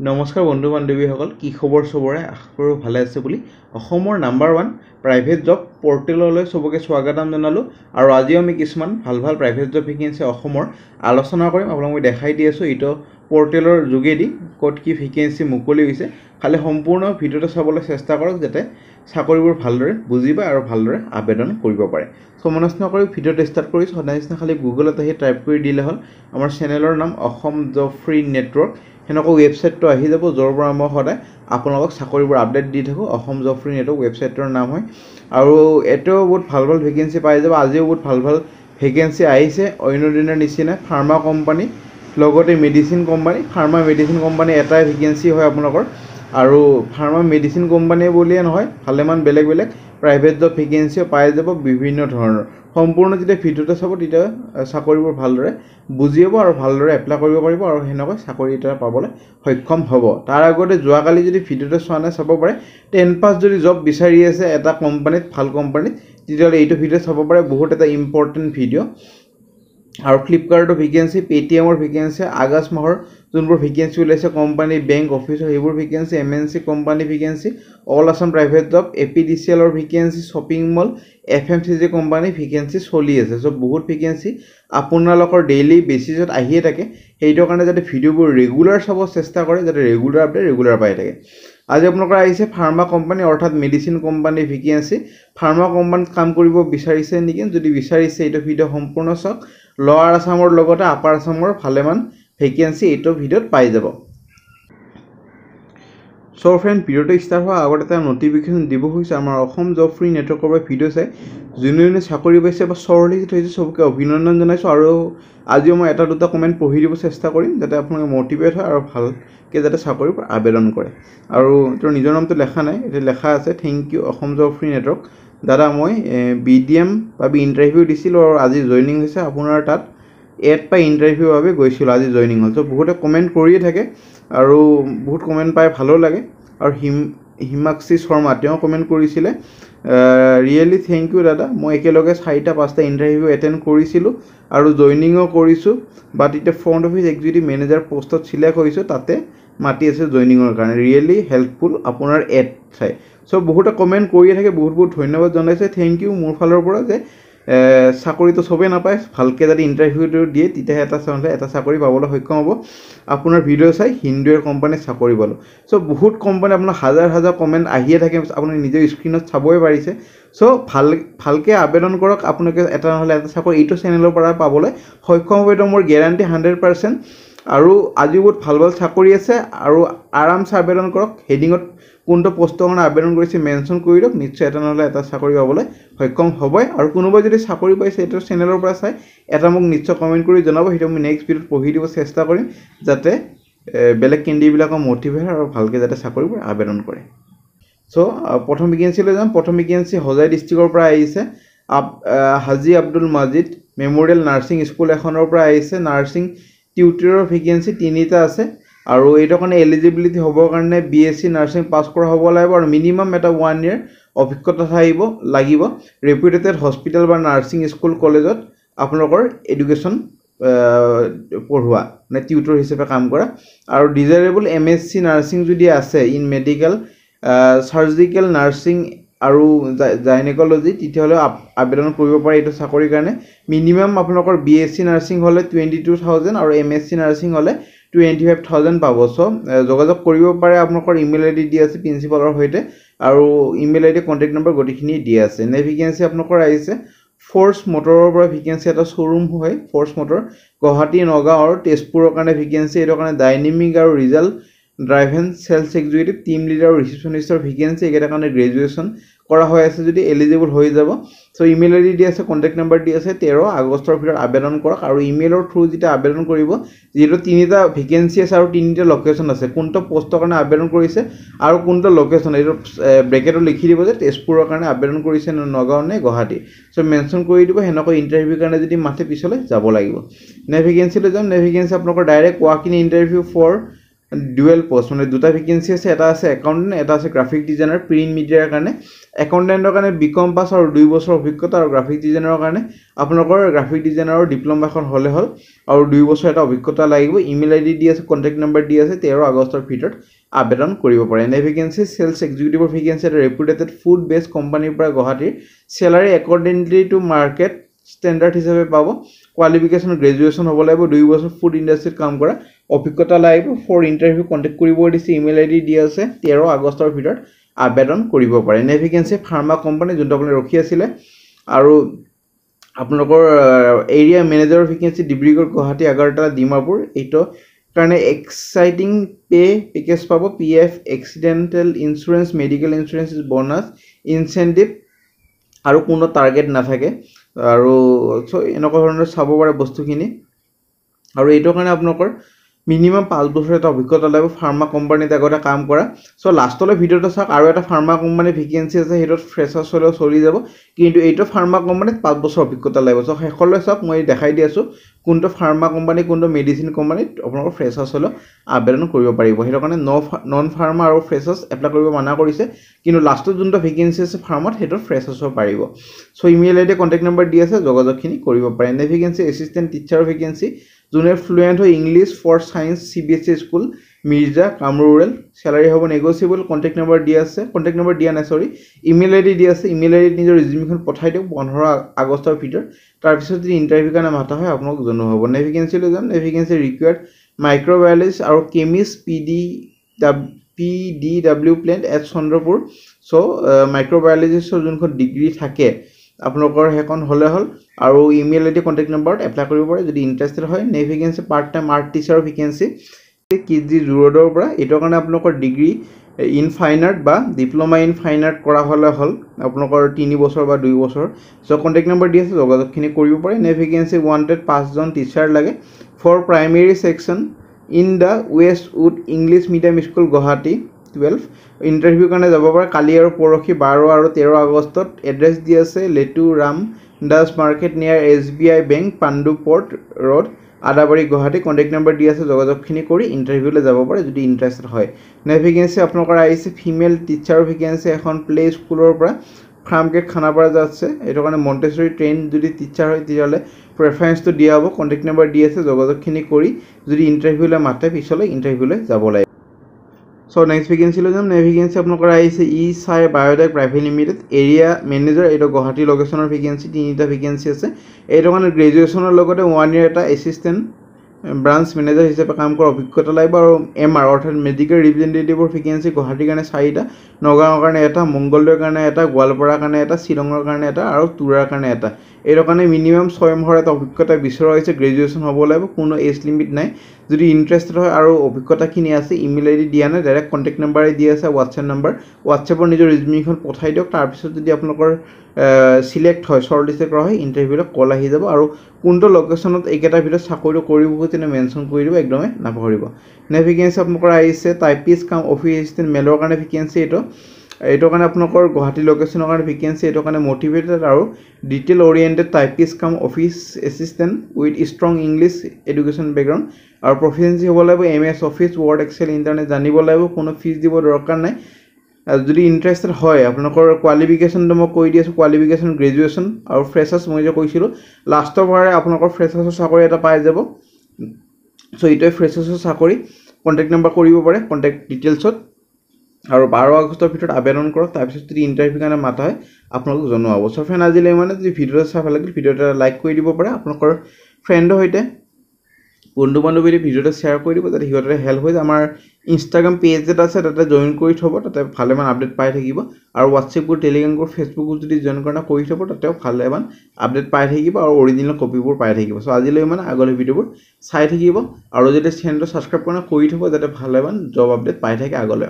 নমস্কাৰ বন্ধু বান্ধৱীসকল, কি খবৰ চবৰে? আশা কৰোঁ ভালে আছে বুলি। অসমৰ নাম্বাৰ 1 প্ৰাইভেট জব পৰ্টেললৈ চবকে স্বাগতম জনালোঁ। আৰু আজিও আমি কিছুমান ভাল প্ৰাইভেট জব ভেকেঞ্চি অসমৰ আলোচনা কৰিম। আপোনালোক মই দেখাই দি আছোঁ এইটো পৰ্টেলৰ যোগেদি ক'ত কি ভেকেঞ্চি মুকলি হৈছে। খালি সম্পূৰ্ণ ভিডিঅ'টো চাবলৈ চেষ্টা কৰক যাতে চাকৰিবোৰ ভালদৰে বুজি পায় আৰু ভালদৰে আবেদন কৰিব পাৰে। চ' মনস্থ নকৰি ভিডিঅ'টো ষ্টাৰ্ট কৰিছোঁ। সদায় নিচিনা খালি গুগলত আহি টাইপ কৰি দিলে হ'ল আমাৰ চেনেলৰ নাম অসম জব ফ্ৰী নেটৱৰ্ক। সেনেকুৱা ৱেবছাইটটো আহি যাব, য'ৰ পৰা মই সদায় আপোনালোকক চাকৰিবোৰ আপডেট দি থাকোঁ। অসম জব ফ্ৰী নেটৱৰ্ক ৱেবছাইটৰ নাম হয়। আৰু এতিয়াও বহুত ভাল ভেকেঞ্চি পাই যাব। আজিও বহুত ভাল ভেকেঞ্চি আহিছে অন্য দিনৰ নিচিনা। ফাৰ্মা কোম্পানী লগতে medicine company. Pharma medicine company এটাই ভেকেঞ্চি হয় আপোনালোকৰ। আৰু ফাৰ্মা মেডিচিন কোম্পানী বুলিয়ে নহয়, ভালেমান বেলেগ প্ৰাইভেট জব ভেকেঞ্চিও পাই যাব বিভিন্ন ধৰণৰ। সম্পূৰ্ণ যেতিয়া ভিডিঅ'টো চাব তেতিয়া চাকৰিবোৰ ভালদৰে বুজি পাব আৰু ভালদৰে এপ্লাই কৰিব পাৰিব আৰু সেনেকৈ চাকৰি এটা পাবলৈ সক্ষম হ'ব। তাৰ আগতে যোৱাকালি যদি ভিডিঅ'টো চোৱা নাই চাব পাৰে। 10 পাছ যদি জব বিচাৰি আছে এটা কোম্পানীত, ভাল কোম্পানীত, তেতিয়াহ'লে এইটো ভিডিঅ' চাব পাৰে। বহুত এটা ইম্পৰ্টেণ্ট ভিডিঅ'। আৰু ফ্লিপকাৰ্টৰ ভেকেঞ্চি, পেটিএমৰ ভেকেঞ্চি, আগষ্ট মাহৰ যোনবোৰ ভেকেঞ্চি ওলাইছে কোম্পানী, বেংক, অফিচৰ সেইবোৰ vacancy, MNC company vacancy, all Assam private job, APDCLৰ vacancy, shopping mall, FMCG company vacancy চলি আছে। চ' বহুত ভেকেঞ্চি আপোনালোকৰ ডেইলি বেচিছত আহিয়ে থাকে। সেইটোৰ কাৰণে যাতে ভিডিঅ'বোৰ ৰেগুলাৰ চাব চেষ্টা কৰে, যাতে ৰেগুলাৰ আপডেট ৰেগুলাৰ পাই থাকে। আজি আপোনালোকৰ আহিছে ফাৰ্মা কোম্পানী অৰ্থাৎ মেডিচিন কোম্পানী ভেকেঞ্চি। ফাৰ্মা কোম্পানীত কাম কৰিব বিচাৰিছে নেকি? যদি বিচাৰিছে এইটো ভিডিঅ' সম্পূৰ্ণ চাওক। লৱাৰ আছামৰ লগতে আপাৰ আছামৰ ভালেমান ভেকেঞ্চি এইটো ভিডিঅ'ত পাই যাব। চ' ফ্ৰেণ্ড, ভিডিঅ'টো ষ্টাৰ্ট হোৱাৰ আগতে এটা নটিফিকেশ্যন দিব খুজিছে। আমাৰ অসম জব ফ্ৰী নেটৱৰ্কৰ পৰা ভিডিঅ' চাই যোনে চাকৰি পাইছে বা চৰলিখিত হৈছে চবকে অভিনন্দন জনাইছোঁ। আৰু আজিও মই এটা দুটা কমেণ্ট পঢ়ি দিব চেষ্টা কৰিম যাতে আপোনালোকে মটিভেট হয় আৰু ভালকৈ যাতে চাকৰিৰ আবেদন কৰে। আৰু তেওঁৰ নিজৰ নামটো লেখা নাই, এতিয়া লেখা আছে thank you Assam job free network. দাদা মই BDM ইণ্টাৰভিউ দিছিলোঁ আৰু আজি জইনিং হৈছে আপোনাৰ তাত। এড পাই ইণ্টাৰভিউৰ বাবে গৈছিলোঁ, আজি জইনিং হ'ল। চ' বহুতে কমেণ্ট কৰিয়ে থাকে আৰু বহুত কমেণ্ট পাই ভালো লাগে। আৰু হিমাক্ষী শৰ্মা তেওঁ কমেণ্ট কৰিছিলে, ৰিয়েলি থেংক ইউ দাদা, মই একেলগে 4-5টা ইণ্টাৰভিউ এটেণ্ড কৰিছিলোঁ আৰু জইনিঙো কৰিছোঁ। বাট এতিয়া ফ্ৰণ্ট অফিচ এক্সিকিউটিভ মেনেজাৰ পষ্টত চিলেক্ট হৈছোঁ, তাতে মাতি আছে জইনিঙৰ কাৰণে। ৰিয়েলি হেল্পফুল আপোনাৰ এড চাই। চ' বহুতে কমেণ্ট কৰিয়ে থাকে, বহুত ধন্যবাদ জনাইছে। থেংক ইউ মোৰ ফালৰ পৰা যে চাকৰিটো চবেই নাপায়, ভালকৈ যদি ইণ্টাৰভিউটো দিয়ে তেতিয়াহে এটা চাকৰি পাবলৈ সক্ষম হ'ব। আপোনাৰ ভিডিঅ' চাই হিন্দুৱেৰ কোম্পানীত চাকৰি পালোঁ। চ' বহুত কোম্পানী আপোনাৰ হাজাৰ কমেণ্ট আহিয়ে থাকে, আপুনি নিজৰ স্ক্ৰীণত চাবই পাৰিছে। চ' ভালকৈ আবেদন কৰক। আপোনালোকে এটা নহ'লে এটা চাকৰি এইটো চেনেলৰ পৰা পাবলৈ সক্ষম হ'ব, এইটো মোৰ গেৰাণ্টি 100%। আৰু আজি বহুত ভাল চাকৰি আছে আৰু আৰামছে আবেদন কৰক। হেডিঙত কোনটো পষ্টৰ কাৰণে আবেদন কৰিছে মেনশ্যন কৰি দিয়ক, নিশ্চয় এটা নহ'লে এটা চাকৰি পাবলৈ সক্ষম হ'বই। আৰু কোনোবাই যদি চাকৰি পাইছে এইটো চেনেলৰ পৰা চাই এটা মোক নিশ্চয় কমেণ্ট কৰি জনাব, সেইটো আমি নেক্সট ভিডিঅ'ত পঢ়ি দিব চেষ্টা কৰিম যাতে বেলেগ কেণ্ডিডেটবিলাকক মটিভেট আৰু ভালকৈ যাতে চাকৰিবোৰ আবেদন কৰে। চ' প্ৰথম ভেকেঞ্চিলৈ যাম। প্ৰথম ভেকেঞ্চি হোজাই ডিষ্ট্ৰিক্টৰ পৰা আহিছে। হাজি আব্দুল মাজিদ মেম'ৰিয়েল নাৰ্ছিং স্কুল এখনৰ পৰা আহিছে। নাৰ্ছিং টিউটৰৰ ভেকেঞ্চি 3টা আছে। আৰু এইটোৰ কাৰণে এলিজিবিলিটি হ'বৰ কাৰণে BSc নাৰ্ছিং পাছ কৰা হ'ব লাগিব আৰু মিনিমাম এটা 1 year অভিজ্ঞতা লাগিব। ৰেপুটেড হস্পিটেল বা নাৰ্ছিং স্কুল কলেজত আপোনালোকৰ এডুকেশ্যন পঢ়োৱা, মানে টিউটৰ হিচাপে কাম কৰা। আৰু ডিজাইৰেবল MSc নাৰ্ছিং যদি আছে ইন মেডিকেল, চাৰ্জিকেল নাৰ্ছিং আৰু গাইনেকলজি, তেতিয়াহ'লে আবেদন কৰিব পাৰে এইটো চাকৰিৰ কাৰণে। মিনিমাম আপোনালোকৰ BSc নাৰ্ছিং হ'লে 22,000 আৰু MSc নাৰ্ছিং হ'লে 25,000 পাব। চ' যোগাযোগ কৰিব পাৰে। আপোনালোকৰ ইমেইল ID দিয়া আছে প্ৰিন্সিপালৰ সৈতে, আৰু ইমেইল ID কণ্টেক্ট নম্বৰ গোটেইখিনি দিয়া আছে। নে ভেকেঞ্চি আপোনালোকৰ আহিছে ফ'ৰ্চ মটৰৰ পৰা ভেকেঞ্চি, এটা শ্ব'ৰুম হয় ফ'ৰ্চ মটৰ, গুৱাহাটী, নগাঁও আৰু তেজপুৰৰ কাৰণে ভেকেঞ্চি। এইটোৰ কাৰণে ডাইনেমিক আৰু result drive and sales executive, team leader আৰু ৰিচিপশ্যনিষ্টৰ ভেকেঞ্চি। এইকেইটাৰ কাৰণে গ্ৰেজুৱেশ্যন কৰা হৈ আছে যদি এলিজিবল হৈ যাব। চ' ইমেইল ID দি আছে, কণ্টেক্ট নম্বৰ দি আছে। 13 আগষ্টৰ ভিতৰত আবেদন কৰক। আৰু ইমেইলৰ থ্ৰু যেতিয়া আবেদন কৰিব, যিহেতু 3টা ভেকেঞ্চি আছে আৰু 3টা লোকেশ্যন আছে, কোনটো পষ্টৰ কাৰণে আবেদন কৰিছে আৰু কোনটো লোকেশ্যন, এইটো ব্ৰেকেটত লিখি দিব যে তেজপুৰৰ কাৰণে আবেদন কৰিছে নে নগাঁও নে গুৱাহাটী। চ' মেনশ্যন কৰি দিব। সেনেকৈ ইণ্টাৰভিউৰ কাৰণে যদি মাতে পিছলৈ যাব লাগিব। নে ভেকেঞ্চিলৈ যাম। নে ভেকেঞ্চি আপোনালোকৰ direct walk in interview for dual post মানে দুটা ভেকেঞ্চি আছে এটা আছে একাউণ্টেণ্ট এটা আছে গ্ৰাফিক ডিজাইনাৰ প্ৰিণ্ট মিডিয়াৰ কাৰণে একাউণ্টেণ্টৰ কাৰণে বিকম পাছ আৰু 2 বছৰ অভিজ্ঞতা আৰু গ্ৰাফিক ডিজাইনাৰৰ কাৰণে আপোনালোকৰ গ্ৰাফিক ডিজাইনাৰৰ ডিপ্ল'মা এখন হ'লে হ'ল আৰু 2 বছৰ এটা অভিজ্ঞতা লাগিব ইমেইল আইডি দি আছে কণ্টেক্ট নম্বৰ দি আছে 13 আগষ্টৰ ভিতৰত আবেদন কৰিব পাৰে এনে ভেকেঞ্চি সেলছ এক্সিকিউটিভৰ ভেকেঞ্চি এটা ৰেপুটেটেড ফুড বেছ কোম্পানীৰ পৰা গুৱাহাটীৰ salary accordingly to market standard হিচাপে পাব কোৱালিফিকেশ্যন গ্ৰেজুৱেশ্যন হ'ব লাগিব 2 বছৰ ফুড ইণ্ডাষ্ট্ৰীত কাম কৰা অভিজ্ঞতা লাগিব ফৰ ইণ্টাৰভিউ কণ্টেক্ট কৰিব দিছে ইমেইল আইডি দি আছে 13 আগষ্টৰ ভিতৰত আবেদন কৰিব পাৰে এনে ভেকেঞ্চি ফাৰ্মা কোম্পানী যোনটো আপুনি ৰখি আছিলে আৰু আপোনালোকৰ এৰিয়া মেনেজাৰৰ ভেকেঞ্চি ডিব্ৰুগড় গুৱাহাটী আগৰতলা ডিমাপুৰ এইটো কাৰণে এক্সাইটিং পেকেজ পাব PF accidental insurance medical insurance bonus incentive আৰু কোনো টাৰ্গেট নাথাকে আৰু এনেকুৱা ধৰণৰ চাব পাৰে বস্তুখিনি আৰু এইটো কাৰণে আপোনালোকৰ মিনিমাম 5 বছৰ এটা অভিজ্ঞতা লাগিব ফাৰ্মা কোম্পানীত আগতে কাম কৰা লাষ্টলৈ ভিডিঅ'টো চাওক আৰু এটা ফাৰ্মা কোম্পানী ভেকেঞ্চি আছে সেইটোত ফ্ৰেছাৰ্ছ হ'লেও চলি যাব কিন্তু এইটো ফাৰ্মা কোম্পানীত 5 বছৰ অভিজ্ঞতা লাগিব শেষলৈ চাওক মই দেখাই দি আছোঁ কোনটো ফাৰ্মা কোম্পানী কোনটো মেডিচিন কোম্পানীত আপোনালোকৰ ফ্ৰেছাৰ্ছ হ'লেও আবেদন কৰিব পাৰিব সেইটো কাৰণে নন ফাৰ্মা আৰু ফ্ৰেছাৰ্ছ এপ্লাই কৰিব মানা কৰিছে কিন্তু লাষ্টত যোনটো ভেকেঞ্চি আছে ফাৰ্মাত সেইটোত ফ্ৰেছাৰ্ছৰ পাৰিব ইমেইল আইডি কণ্টেক্ট নম্বৰ দি আছে যোগাযোগখিনি কৰিব পাৰে এনে ভেকেঞ্চি এছিষ্টেণ্ট টিচাৰৰ ভেকেঞ্চি যোনে ফ্লুৱেণ্ট হয় English for science CBSE school Mirza কামৰুৰেল চেলাৰী হ'ব নেগচিয়েবল কণ্টেক্ট নম্বৰ দিয়া আছে কণ্টেক্ট নম্বৰ দিয়া নাই ইমেইল আইডি দি আছে ইমেইল আইডিত নিজৰ ৰিজিউমিখন পঠাই দিয়ক 15 আগষ্টৰ ভিতৰত তাৰপিছত যদি ইণ্টাৰভিউ কাৰণে মাতা হয় আপোনাক জনোৱা হ'ব নে ভেকেঞ্চিলৈ যাম নে ভেকেঞ্চি ৰিকুৱাৰ্ড মাইক্ৰ'বায়'লজি আৰু chemist PDW plant at Chandrapur মাইক্ৰ'বায়'লজিষ্টৰ যোনখন ডিগ্ৰী থাকে আপোনালোকৰ সেইখন হ'লে হ'ল আৰু ইমেইল আইডি কণ্টেক্ট নম্বৰত এপ্লাই কৰিব পাৰে যদি ইণ্টাৰেষ্টেড হয় নে ভেকেঞ্চি পাৰ্ট টাইম আৰ্ট টিচাৰৰ ভেকেঞ্চি কিজি জোৰডৰ পৰা এইটোৰ কাৰণে আপোনালোকৰ ডিগ্ৰী ইন ফাইন আৰ্ট বা ডিপ্ল'মা ইন ফাইন আৰ্ট কৰা হ'লে হ'ল আপোনালোকৰ 3 বছৰ বা 2 বছৰ কণ্টেক্ট নম্বৰ দি আছে যোগাযোগখিনি কৰিব পাৰে নে ভেকেঞ্চি ৱান্টেড 5জন টিচাৰ লাগে for primary section in the West Wood English medium school Guwahati 12 interview কাৰণে যাব পাৰে কালি আৰু পৰহি 12 আৰু 13 আগষ্টত এড্ৰেছ দি আছে Letu Ram Das market near SBI bank Pandu port road Adabari Guwahati contact number দি আছে যোগাযোগখিনি কৰি ইণ্টাৰভিউলৈ যাব পাৰে যদি ইণ্টাৰেষ্টেড হয় নে ভেকেঞ্চি আপোনালোকৰ আহিছে ফিমেল টিচাৰৰ ভেকেঞ্চি এখন প্লে স্কুলৰ পৰা ফাৰ্মগেট খানাপাৰা যাচ্ছে এইটো কাৰণে মণ্টেছৰী ট্ৰেইন যদি টিচাৰ হয় তেতিয়াহ'লে প্ৰেফাৰেঞ্চটো দিয়া হ'ব কণ্টেক্ট নম্বৰ দি আছে যোগাযোগখিনি কৰি যদি ইণ্টাৰভিউলৈ মাতে পিছলৈ ইণ্টাৰভিউলৈ যাব লাগে নেক্সট ভেকেঞ্চিলৈ যাম নে ভেকেঞ্চি আপোনালোকৰ আহিছে চাই biotech private limited area manager এইটো গুৱাহাটী লোকেশ্যনৰ ভেকেঞ্চি 3টা ভেকেঞ্চি আছে এইটো কাৰণে গ্ৰেজুৱেশ্যনৰ লগতে 1 year এটা এছিষ্টেণ্ট ব্ৰাঞ্চ মেনেজাৰ হিচাপে কাম কৰা অভিজ্ঞতা লাগিব আৰু MR অৰ্থাৎ মেডিকেল ৰিপ্ৰেজেণ্টেটিভৰ ভেকেঞ্চি গুৱাহাটীৰ কাৰণে 4টা নগাঁৱৰ কাৰণে এটা মংগলদৈৰ কাৰণে এটা গোৱালপাৰাৰ কাৰণে এটা শ্বিলঙৰ কাৰণে এটা আৰু তুৰাৰ কাৰণে এটা এইটো কাৰণে মিনিমাম 6 মাহৰ এটা অভিজ্ঞতা বিচৰা হৈছে গ্ৰেজুৱেশ্যন হ'ব লাগিব কোনো এজ লিমিট নাই যদি ইণ্টাৰেষ্টেড হয় আৰু অভিজ্ঞতাখিনি আছে ইমেইল আইডি দিয়া নাই ডাইৰেক্ট কণ্টেক্ট নম্বৰে দি আছে হোৱাটছএপ নম্বৰ হোৱাটছএপৰ নিজৰ ৰিজিউমিখন পঠাই দিয়ক তাৰপিছত যদি আপোনালোকৰ সিলেক্ট হয় শ্বৰ্টলিষ্টেড কৰা হয় ইণ্টাৰভিউলৈ কল আহি যাব আৰু কোনটো লোকেশ্যনত এইকেইটাৰ ভিতৰত চাকৰিটো কৰিব তেনে মেনশ্যন কৰি দিব একদমেই নাপাহৰিব নে ভেকেঞ্চি আপোনালোকৰ আহিছে টাইপিষ্ট কাম অফিচ এছিষ্টেণ্ট মেলৰ কাৰণে ভেকেঞ্চি এইটো কাৰণে আপোনালোকৰ গুৱাহাটী লোকেশ্যনৰ কাৰণে ভেকেঞ্চি এইটো কাৰণে মটিভেটেড আৰু ডিটেইল অৰিয়েণ্টেড টাইপিষ্ট কাম office assistant with strong English education background আৰু প্ৰফিচিয়েঞ্চি হ'ব লাগিব MS office Word Excel internet জানিব লাগিব কোনো ফিজ দিব দৰকাৰ নাই যদি ইণ্টাৰেষ্টেড হয় আপোনালোকৰ কোৱালিফিকেশ্যনটো মই কৈ দি আছোঁ কোৱালিফিকেশ্যন গ্ৰেজুৱেশ্যন আৰু ফ্ৰেছাৰ্ছ মই যে কৈছিলোঁ লাষ্টৰ বাৰে আপোনালোকৰ ফ্ৰেছাৰ্ছৰ চাকৰি এটা পাই যাব এইটোৱে ফ্ৰেছাৰ্ছৰ চাকৰি কণ্টেক্ট নম্বৰ কৰিব পাৰে কণ্টেক্ট ডিটেইলছত আৰু 12 আগষ্টৰ ভিতৰত আবেদন কৰক তাৰপিছত যদি ইণ্টাৰভিউ কাৰণে মাতা হয় আপোনালোকক জনোৱা হ'ব ফ্ৰেণ্ড আজিলৈ যদি ভিডিঅ'টো চাই ভাল লাগিল ভিডিঅ'টো লাইক কৰি দিব পাৰে আপোনালোকৰ ফ্ৰেণ্ডৰ সৈতে বন্ধু বান্ধৱীৰ ভিডিঅ'টো শ্বেয়াৰ কৰি দিব যাতে সিহঁতৰ হেল্প হৈ আমাৰ ইনষ্টাগ্ৰাম পেজ এটা আছে তাতে জইন কৰি থ'ব তাতে ভালেমান আপডেট পাই থাকিব আৰু WhatsApp group Telegram group Facebook group যদি জইন কৰি থ'ব তাতেও ভালেমান আপডেট পাই থাকিব আৰু অৰিজিনেল কপিবোৰ পাই থাকিব আজিলৈ আগলৈ ভিডিঅ'বোৰ চাই থাকিব আৰু যদি চেনেলটো ছাবস্ক্ৰাইব কৰি থ'ব যাতে ভালেমান জব আপডেট পাই থাকে আগলৈ